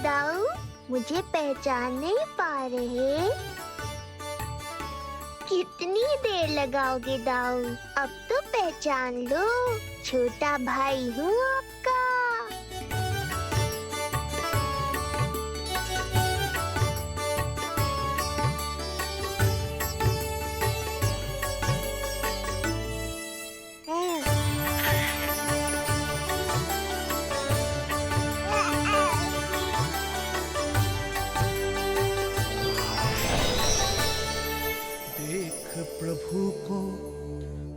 दाऊ? मुझे पहचान नहीं पा रहे? कितनी देर लगाओगे दाऊ? अब तो पहचान लो, छोटा भाई हूँ आपका। प्रभु को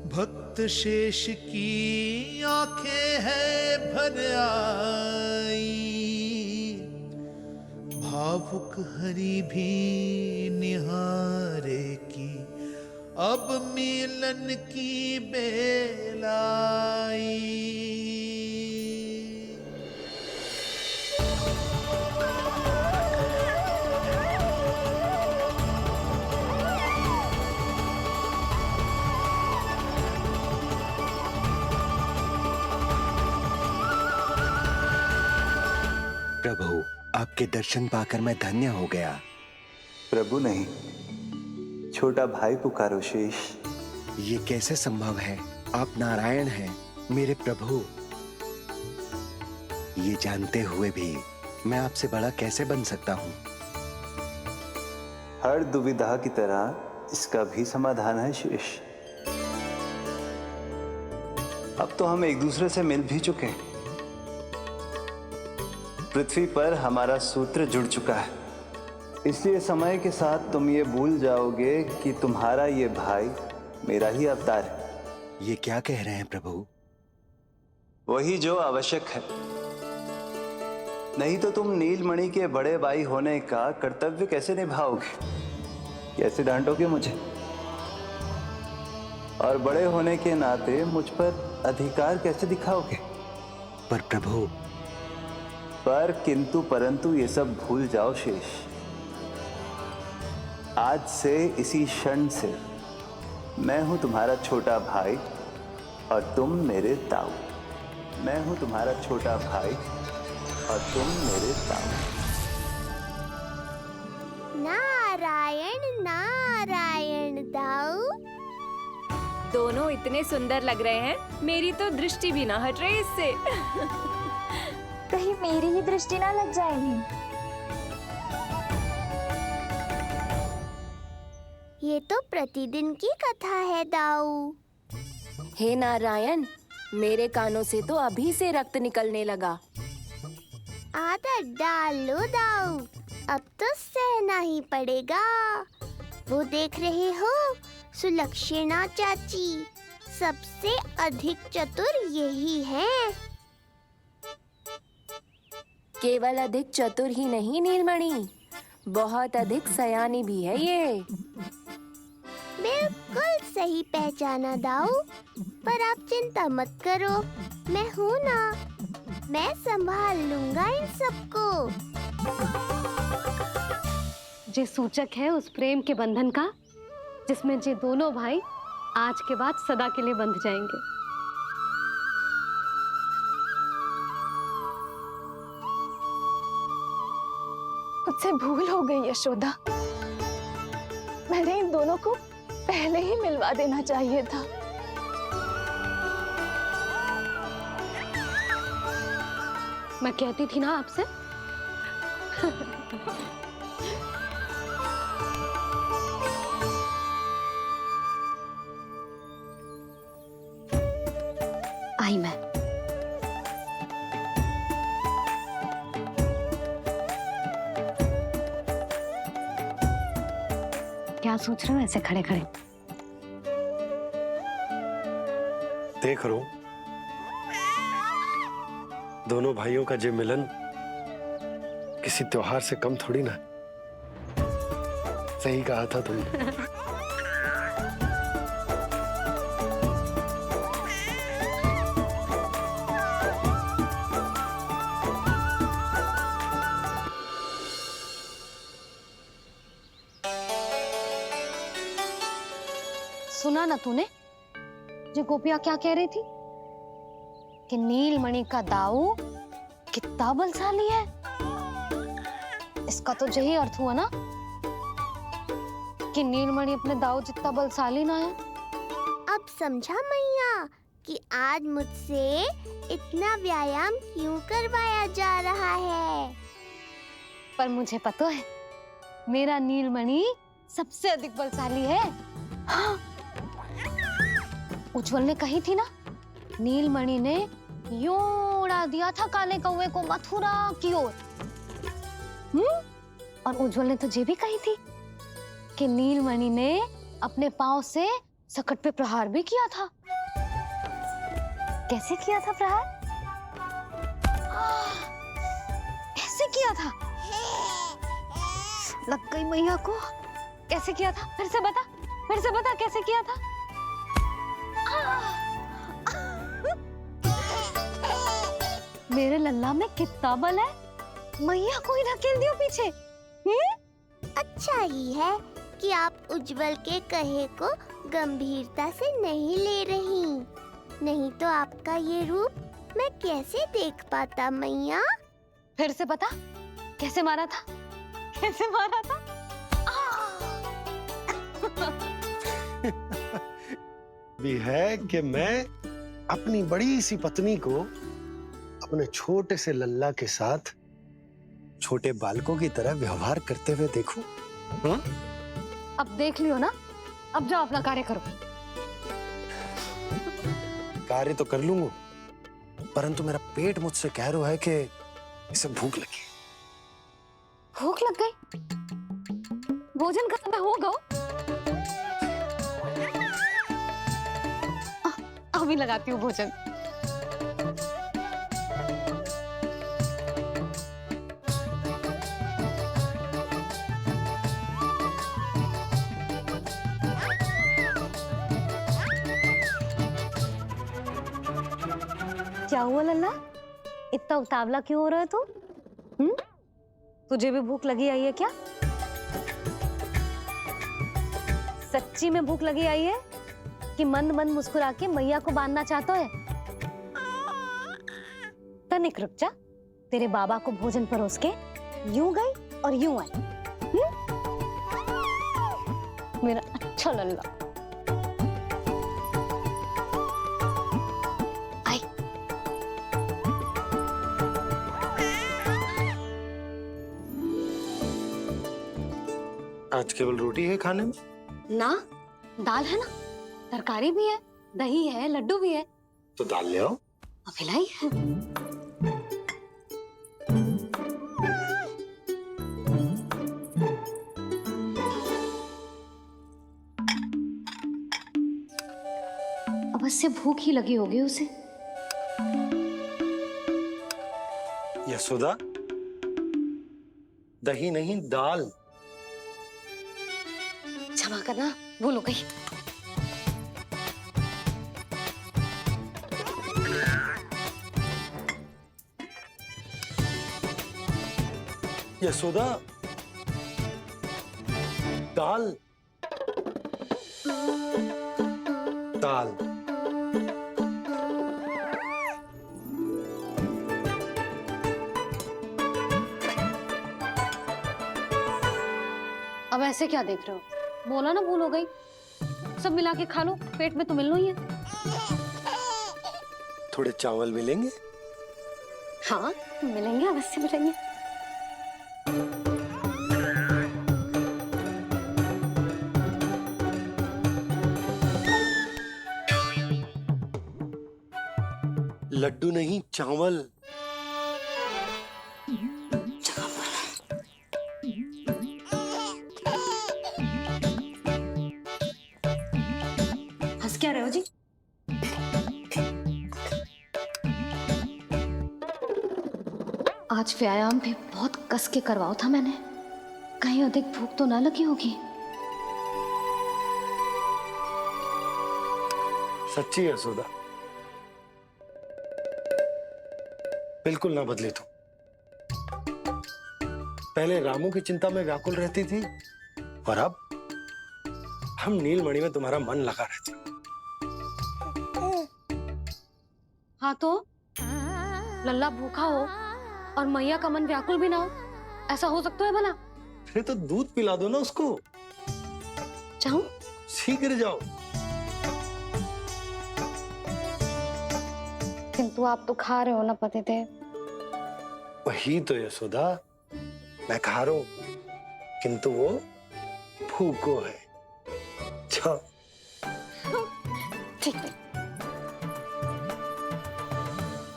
भक्त शेष की आंखें है भर आई, भावुक हरि भी निहारे की अब मिलन की बेल आई। प्रभु, आपके दर्शन पाकर मैं धन्य हो गया। प्रभु नहीं, छोटा भाई पुकारो शेष। ये कैसे संभव है? आप नारायण हैं, मेरे प्रभु। ये जानते हुए भी मैं आपसे बड़ा कैसे बन सकता हूँ? हर दुविधा की तरह इसका भी समाधान है शेष। अब तो हम एक दूसरे से मिल भी चुके हैं। पृथ्वी पर हमारा सूत्र जुड़ चुका है, इसलिए समय के साथ तुम ये भूल जाओगे कि तुम्हारा ये भाई मेरा ही अवतार है। ये क्या कह रहे हैं प्रभु? वही जो आवश्यक है, नहीं तो तुम नीलमणि के बड़े भाई होने का कर्तव्य कैसे निभाओगे? कैसे डांटोगे मुझे? और बड़े होने के नाते मुझ पर अधिकार कैसे दिखाओगे? पर प्रभु, पर किंतु परंतु ये सब भूल जाओ शेष। आज से इसी क्षण से मैं हूं तुम्हारा छोटा भाई और तुम मेरे ताऊ। मैं हूं तुम्हारा छोटा भाई और तुम मेरे ताऊ। नारायण नारायण दाऊ। दोनों इतने सुंदर लग रहे हैं, मेरी तो दृष्टि भी ना हट रही इससे। कहीं मेरी ही दृष्टि ना लग जाए नहीं। ये तो प्रतिदिन की कथा है दाऊ। हे नारायण, मेरे कानों से तो अभी से रक्त निकलने लगा। आदत डाल लो दाऊ, अब तो सहना ही पड़ेगा। वो देख रहे हो, सुलक्षणा चाची सबसे अधिक चतुर यही है। केवल अधिक चतुर ही नहीं नीलमणि, बहुत अधिक सयानी भी है ये। बिल्कुल सही पहचाना दाऊ, पर आप चिंता मत करो, मैं हूँ ना, मैं संभाल लूंगा इन सबको। जे सूचक है उस प्रेम के बंधन का, जिसमें जे दोनों भाई आज के बाद सदा के लिए बंध जाएंगे। मुझसे भूल हो गई यशोदा, मैंने इन दोनों को पहले ही मिलवा देना चाहिए था। मैं कहती थी ना आपसे। आई मैं। क्या सोच रहे हो ऐसे खड़े खड़े? देख रहा हूं दोनों भाइयों का ये मिलन किसी त्योहार से कम थोड़ी ना। सही कहा था तुमने। सुना ना तूने जो गोपिया क्या कह रही थी कि नीलमणि का दाऊ कितना बलशाली है। इसका तो यही अर्थ हुआ ना कि नीलमणि अपने दाऊ जितना बलशाली ना है। अब समझा मैया कि आज मुझसे इतना व्यायाम क्यों करवाया जा रहा है। पर मुझे पता है मेरा नीलमणि सबसे अधिक बलशाली है। हाँ। उज्जवल ने कही थी ना, नीलमणि ने यूं उड़ा दिया था काले कौवे को मथुरा की ओर। और उज्जवल ने तो ये भी कही थी कि नीलमणि ने अपने पांव से सकट पे प्रहार भी किया था। कैसे किया था प्रहार? कैसे किया था? लग गई मैया को। कैसे किया था? फिर से बता कैसे किया था? मेरे लल्ला में कितना बल है। मैया को ही धकेल दियो पीछे। अच्छा ही है कि आप उज्जवल के कहे को गंभीरता से नहीं ले रही, नहीं तो आपका ये रूप मैं कैसे देख पाता मैया। फिर से बता कैसे मारा था? कैसे मारा था? भी है कि मैं अपनी बड़ी सी पत्नी को अपने छोटे से लल्ला के साथ छोटे बालकों की तरह व्यवहार करते हुए देखूं। अब देख लियो ना, अब जाओ अपना कार्य करो। कार्य तो कर लूंगा, परंतु मेरा पेट मुझसे कह रहा है कि इसे भूख लगी। भूख लग गई? भोजन का समय होगा। अभी लगाती हूँ भोजन। क्या हुआ लल्ला, इतना उतावला क्यों हो रहा है तू? तुझे भी भूख लगी आई है क्या? सच्ची में भूख लगी आई है कि मंद मंद मुस्कुरा के मैया को बांधना चाहता है? तनिक रुक जा, तेरे बाबा को भोजन परोस के यूं गई और यूं आई। मेरा अच्छा लल्ला। आई। आज केवल रोटी है खाने में? ना, दाल है ना, तरकारी भी है, दही है, लड्डू भी है। तो दाल ले आओ। अभी लाई है। अवश्य भूख ही लगी होगी उसे। यशोदा, दही नहीं दाल। क्षमा करना, भूल हो गई। यशोदा, दाल दाल। अब ऐसे क्या देख रहे हो? बोला ना भूल हो गई। सब मिला के खा लो, पेट में तो मिलना ही है। थोड़े चावल मिलेंगे? हाँ मिलेंगे, अवश्य मिलेंगे। लड्डू नहीं, चावल। हंस क्या रहे हो जी? आज व्यायाम भी बहुत कस के करवाओ था मैंने, कहीं अधिक भूख तो ना लगी होगी। सच्ची यशोदा, बिल्कुल ना बदले तुम। पहले रामू की चिंता में व्याकुल रहती थी और अब हम नीलमणि में तुम्हारा मन लगा रहता। हाँ तो लल्ला भूखा हो और मैया का मन व्याकुल भी ना हो, ऐसा हो सकता है भला? फिर तो दूध पिला दो ना उसको। चाहूं? शीघ्र जाओ। किंतु आप तो खा रहे हो ना पतिदेव। वही तो यशोदा, मैं खा रहा हूं, किंतु वो भूखो है। जाओ। ठीक है।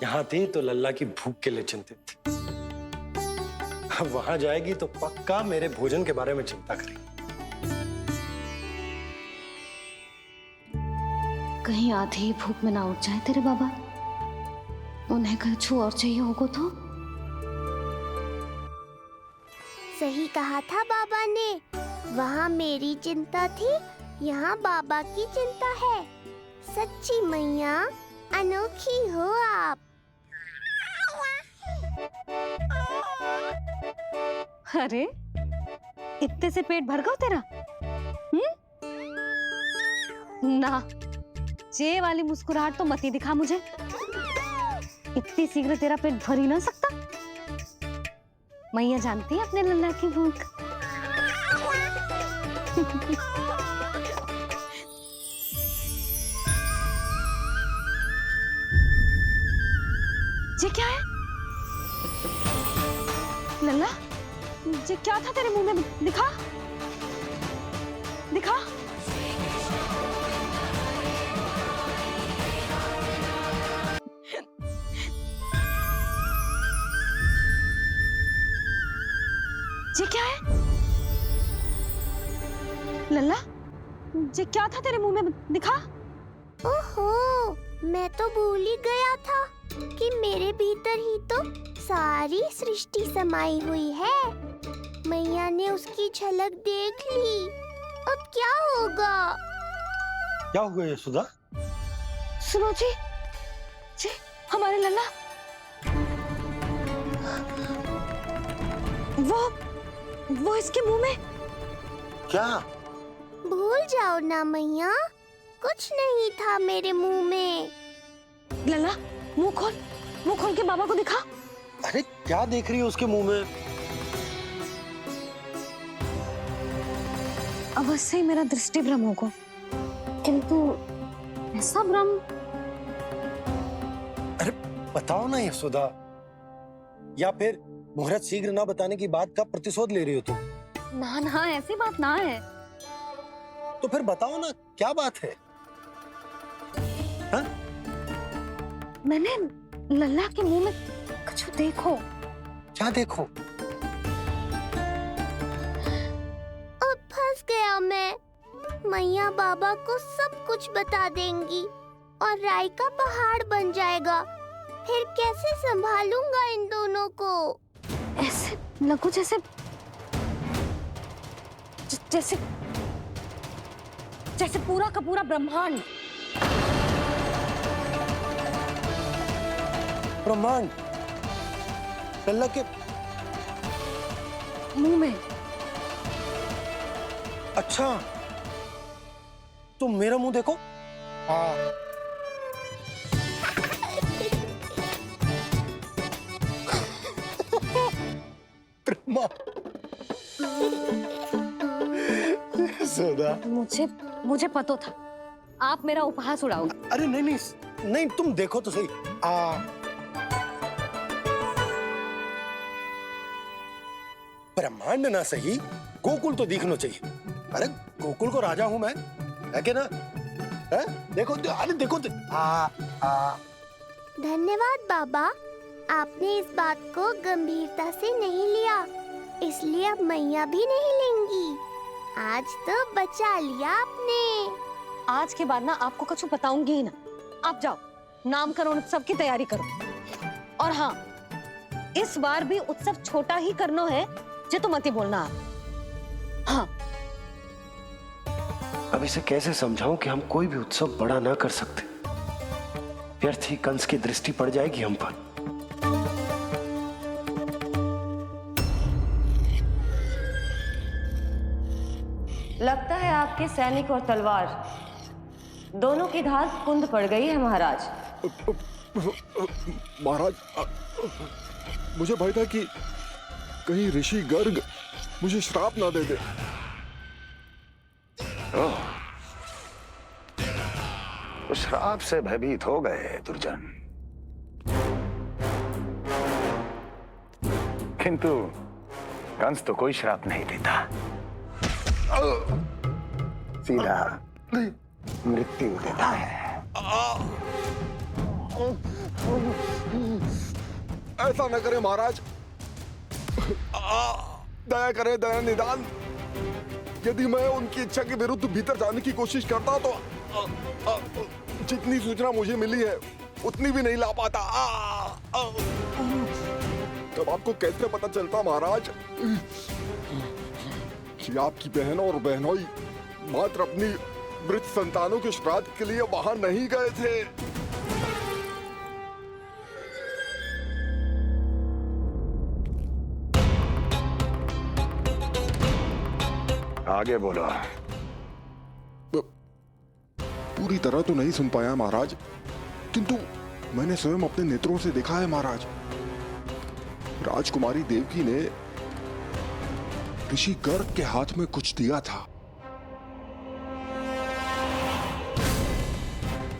यहाँ थी तो लल्ला की भूख के लिए चिंतित थी, अब वहां जाएगी तो पक्का मेरे भोजन के बारे में चिंता करेगी। कहीं आधे ही भूख में ना उठ जाए तेरे बाबा। उन्हें कुछ और चाहिए होगा तो? सही कहा था बाबा ने, वहाँ मेरी चिंता थी, यहाँ बाबा की चिंता है। सच्ची मैया, अनोखी हो आप। अरे इतने से पेट भर गया तेरा? ना, ये वाली मुस्कुराहट तो मत ही दिखा मुझे। इतनी शीघ्र तेरा पेट भर ही ना सकता। मैया जानती है अपने लल्ला की भूख। ये क्या है लल्ला? ये क्या था तेरे मुंह में? दिखा दिखा। ये क्या है लल्ला? ये क्या था तेरे मुंह में? दिखा। ओहो, मैं तो भूल ही गया था कि मेरे भीतर ही तो सारी सृष्टि समाई हुई है। मैया ने उसकी झलक देख ली, अब क्या होगा? क्या हुआ यशोदा? सुनो जी, हमारे लल्ला वो इसके मुंह में। क्या? भूल जाओ ना मैया, कुछ नहीं था मेरे मुंह में। लल्ला मुंह खोल के बाबा को दिखा। अरे क्या देख रही है उसके मुंह में? अवश्य ही मेरा दृष्टि भ्रम होगा, किंतु ऐसा भ्रम। अरे बताओ ना यशोदा, या फिर मुहूर्त शीघ्र ना बताने की बात का प्रतिशोध ले रही हो तुम? ना, ऐसी बात ना है। तो फिर बताओ ना क्या बात है? हाँ? मैंने लल्ला के मुंह में कुछ देखो। क्या देखो? अब फंस गया मैं। मैया बाबा को सब कुछ बता देंगी और राय का पहाड़ बन जाएगा। फिर कैसे संभालूंगा इन दोनों को? ऐसे लगो जैसे पूरा का पूरा ब्रह्मांड। ब्रह्मांड लल्ला के मुंह में। अच्छा, तुम मेरा मुंह देखो। यशोदा, मुझे पता था आप मेरा उपहास उड़ाओगे। अरे नहीं, तुम देखो तो सही। ब्रह्मांड ना सही, गोकुल तो दिखना चाहिए। अरे गोकुल को राजा हूं मैं, है कि ना? है? देखो, अरे देखो। धन्यवाद बाबा, आपने इस बात को गंभीरता से नहीं लिया, इसलिए अब मैया भी नहीं लेंगी। आज तो बचा लिया आपने। आज के बाद ना आपको कुछ बताऊंगी ही ना। आप जाओ, नामकरण उत्सव की तैयारी करो। और हाँ, इस बार भी उत्सव छोटा ही करना है, जो तो मत ही बोलना आप। हाँ। अब इसे कैसे समझाऊं कि हम कोई भी उत्सव बड़ा ना कर सकते? व्यर्थ ही कंस की दृष्टि पड़ जाएगी हम पर। लगता है आपके सैनिक और तलवार दोनों की धार कुंद पड़ गई है महाराज। महाराज, मुझे भय था कि कहीं ऋषि गर्ग मुझे श्राप ना दे दे। ओह, तो श्राप से भयभीत हो गए दुर्जन, किंतु कंस तो कोई श्राप नहीं देता, सीधा मृत्यु देता है। ऐसा न करे महाराज, दया करें, दया निदान। यदि मैं उनकी इच्छा के विरुद्ध भीतर जाने की कोशिश करता तो जितनी सूचना मुझे मिली है उतनी भी नहीं ला पाता। तब आपको कैसे पता चलता महाराज कि आपकी बहन और बहनोई मात्र अपनी मृत संतानों के श्राद्ध के लिए वहां नहीं गए थे? आगे बोलो। पूरी तरह तो नहीं सुन पाया महाराज, किंतु मैंने स्वयं अपने नेत्रों से देखा है महाराज। राजकुमारी देवकी ने ऋषि गर्ग के हाथ में कुछ दिया था।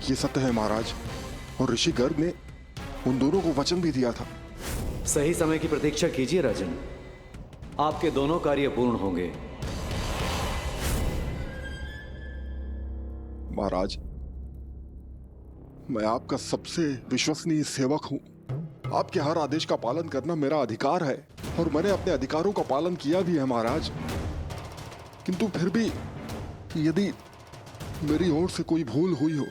ये सत्य है महाराज, और ऋषि गर्ग ने उन दोनों को वचन भी दिया था। सही समय की प्रतीक्षा कीजिए राजन, आपके दोनों कार्य पूर्ण होंगे। महाराज, मैं आपका सबसे विश्वसनीय सेवक हूं। आपके हर आदेश का पालन करना मेरा अधिकार है, और मैंने अपने अधिकारों का पालन किया भी है महाराज। किंतु फिर भी यदि मेरी ओर से कोई भूल हुई हो,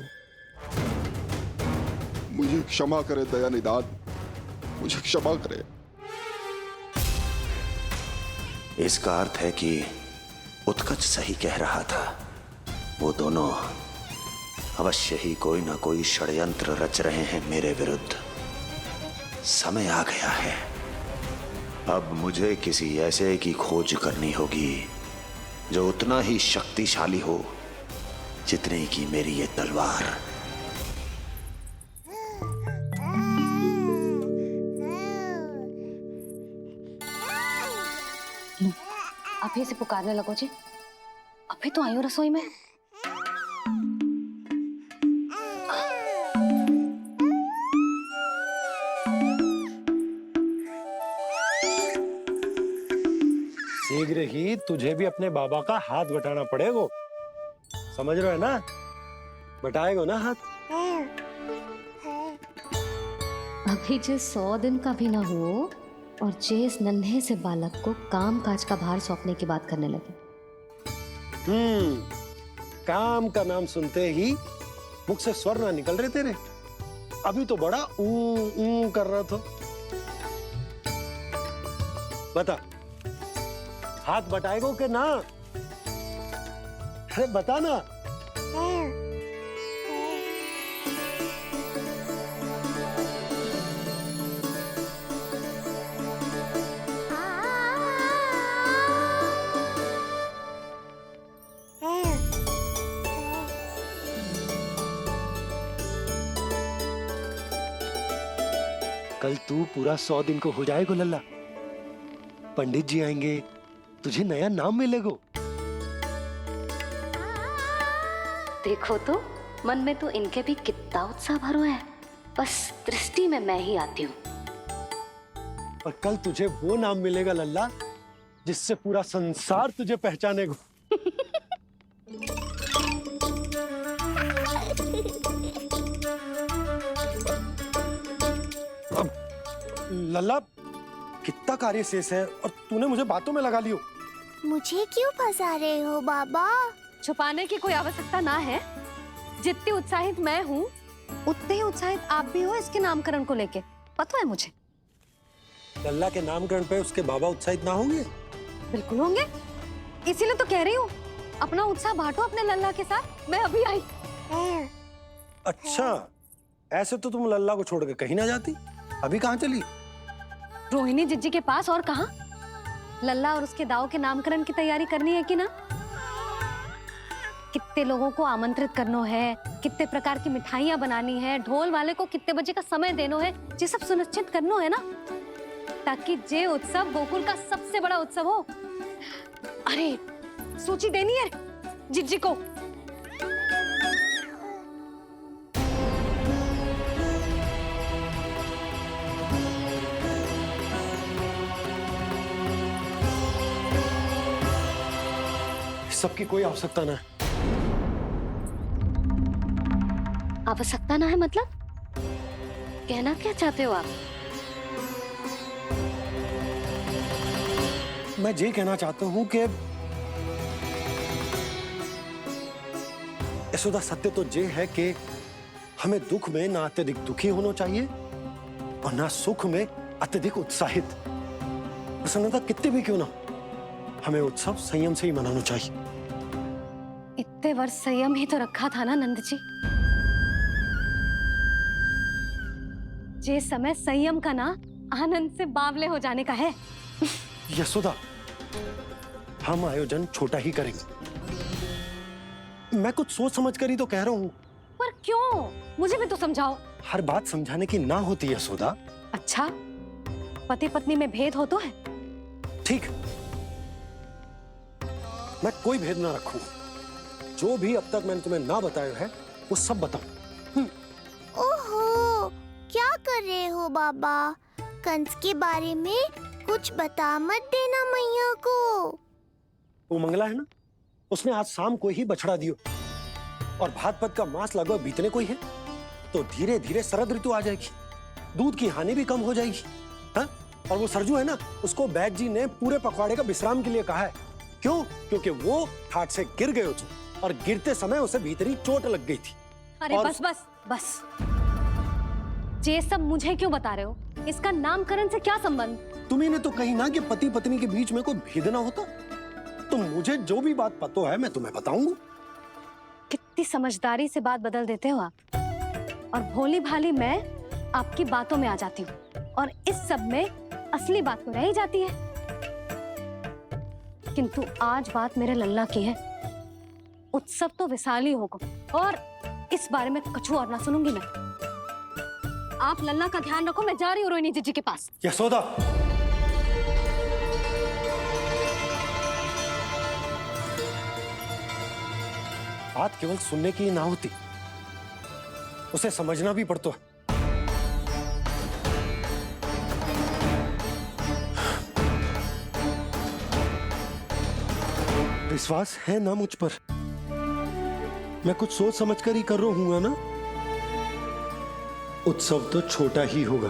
मुझे क्षमा करे दया निदान, मुझे क्षमा करे। इसका अर्थ है कि उत्कच सही कह रहा था। वो दोनों अवश्य ही कोई ना कोई षड्यंत्र रच रहे हैं मेरे विरुद्ध। समय आ गया है, अब मुझे किसी ऐसे की खोज करनी होगी जो उतना ही शक्तिशाली हो जितनी की मेरी ये तलवार। अभी से पुकारने लगो जी, अभी तो आई हूँ रसोई में। शीघ्र ही तुझे भी अपने बाबा का हाथ बटाना पड़ेगा, समझ रहे हो ना? बटाएगो ना हाथ? अभी जे 100 दिन का भी ना हो और जे इस नन्हे से बालक को काम काज का भार सौंपने की बात करने लगे। काम का नाम सुनते ही मुख से स्वर ना निकल रहे तेरे? अभी तो बड़ा ऊ कर रहा था। बता, हाथ बटाएगो के ना? अरे बता ना। कल तू पूरा 100 दिन को हो जाएगा लल्ला। पंडित जी आएंगे, तुझे नया नाम मिलेगा। देखो तो मन में तो इनके भी कितना उत्साह भरो है, बस दृष्टि में मैं ही आती हूँ। और कल तुझे वो नाम मिलेगा लल्ला जिससे पूरा संसार तुझे पहचानेगा। अब लल्ला, कितना कार्य शेष है और तूने मुझे बातों में लगा लियो। मुझे क्यों फंसा रहे हो बाबा? छुपाने की कोई आवश्यकता ना है। जितनी उत्साहित मैं हूँ उतने ही उत्साहित आप भी हो इसके नामकरण को लेके, पता है मुझे। लल्ला के नामकरण पे उसके बाबा उत्साहित ना होंगे? बिल्कुल होंगे, इसीलिए तो कह रही हूँ अपना उत्साह बांटो अपने लल्ला के साथ। मैं अभी आई। अच्छा, ऐसे तो तुम लल्ला को छोड़ के कहीं ना जाती। अभी कहाँ चली? रोहिणी जिज्जी के पास, और कहाँ। लल्ला और उसके दाव के नामकरण की तैयारी करनी है कि ना? कितने लोगों को आमंत्रित करना है, कितने प्रकार की मिठाइयां बनानी है, ढोल वाले को कितने बजे का समय देना है, ये सब सुनिश्चित करना है ना, ताकि ये उत्सव गोकुल का सबसे बड़ा उत्सव हो। अरे सूची देनी है जिज्जी को। सबकी कोई आवश्यकता ना है। आवश्यकता ना है मतलब? कहना क्या चाहते हो आप? मैं ये कहना चाहता हूं कि यशोदा, सत्य तो ये है कि हमें दुख में ना अत्यधिक दुखी होना चाहिए और ना सुख में अत्यधिक उत्साहित। प्रसन्नता कितने भी क्यों ना, हमें उत्सव संयम से ही मनाना चाहिए। इतने वर्ष संयम ही तो रखा था ना नंद जी। ये समय संयम का ना आनंद से बावले हो जाने का है। यशोदा, हम आयोजन छोटा ही करेंगे। मैं कुछ सोच समझ कर ही तो कह रहा हूं। पर क्यों? मुझे भी तो समझाओ। हर बात समझाने की ना होती है यशोदा। अच्छा, पति पत्नी में भेद हो तो है? ठीक, मैं कोई भेद ना रखूं। जो भी अब तक मैंने तुम्हें ना बताया है वो सब बताऊं। ओहो, क्या कर रहे हो बाबा? कंस के बारे में कुछ बता मत देना मैया को। वो मंगला है ना, उसने आज शाम को ही बछड़ा दियो और भाद्रपद का मास लगभग बीतने को ही है, तो धीरे धीरे शरद ऋतु आ जाएगी, दूध की हानि भी कम हो जाएगी। हाँ? और वो सरजू है ना, उसको बैद जी ने पूरे पखवाड़े का विश्राम के लिए कहा है। क्यों? क्योंकि वो ठाट से गिर गए थे और गिरते समय उसे भीतरी चोट लग गई थी। अरे और... बस बस बस, ये सब मुझे क्यों बता रहे हो? इसका नामकरण से क्या संबंध? तुम्ही ने तो कही ना कि पति पत्नी के बीच में कोई भेद ना होता। तो मुझे जो भी बात पता है मैं तुम्हें बताऊंगा। कितनी समझदारी से बात बदल देते हो आप। और भोली भाली मैं आपकी बातों में आ जाती हूँ और इस सब में असली बात तो रह ही जाती है। किंतु आज बात मेरे लल्ला की है। उत्सव तो विशाल ही होगा और इस बारे में कछु और ना सुनूंगी मैं। आप लल्ला का ध्यान रखो, मैं जा रही हूँ रोहिणी जीजी के पास। यशोदा, बात केवल सुनने की ना होती, उसे समझना भी पड़ता है। विश्वास है ना मुझ पर? मैं कुछ सोच समझ कर ही कर रहा हूँ ना। उत्सव तो छोटा ही होगा।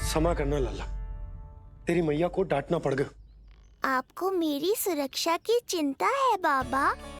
क्षमा करना लल्ला, तेरी मैया को डांटना पड़ गया। आपको मेरी सुरक्षा की चिंता है बाबा।